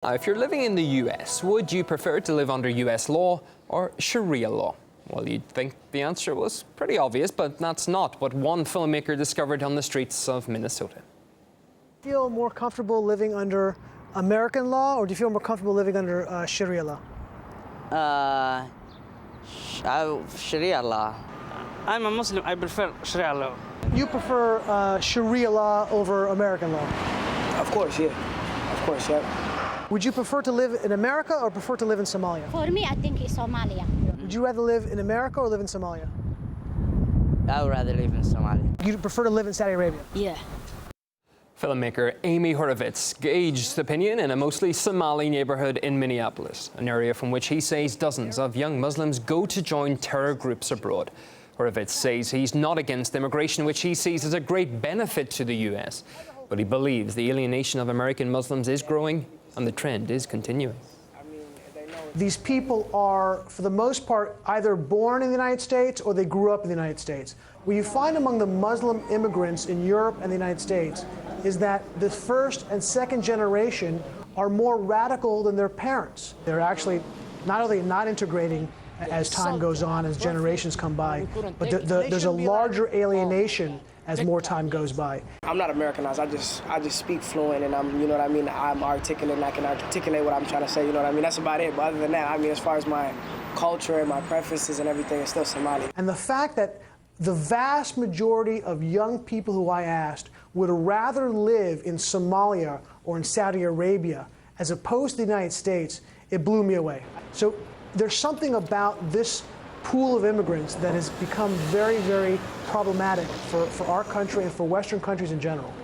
Now, if you're living in the US, would you prefer to live under US law or sharia law? Well, you'd think the answer was pretty obvious, but that's not what one filmmaker discovered on the streets of Minnesota. Do you feel more comfortable living under American law, or do you feel more comfortable living under sharia law? Sharia law. I'm a Muslim. I prefer Sharia law. You prefer sharia law over American law? Of course, yeah. Of course, yeah. Would you prefer to live in America or prefer to live in Somalia? For me, I think it's Somalia. Would you rather live in America or live in Somalia? I would rather live in Somalia. You'd prefer to live in Saudi Arabia? Yeah. Filmmaker Amy Horowitz gauged opinion in a mostly Somali neighborhood in Minneapolis, an area from which he says dozens of young Muslims go to join terror groups abroad. Horowitz says he's not against immigration, which he sees as a great benefit to the U.S., but he believes the alienation of American Muslims is growing and the trend is continuing. These people are, for the most part, either born in the United States or they grew up in the United States. What you find among the Muslim immigrants in Europe and the United States is that the first and second generation are more radical than their parents. They're actually not only not integrating as time goes on, as generations come by, but there's a larger alienation as more time goes by. I'm not Americanized. I just speak fluent, and I'm, you know what I mean, I'm articulate, and I can articulate what I'm trying to say, you know what I mean? That's about it. But other than that, I mean, as far as my culture and my preferences and everything, it's still Somali. And the fact that the vast majority of young people who I asked would rather live in Somalia or in Saudi Arabia as opposed to the United States, it blew me away. So there's something about this pool of immigrants that has become very, very problematic for our country and for Western countries in general.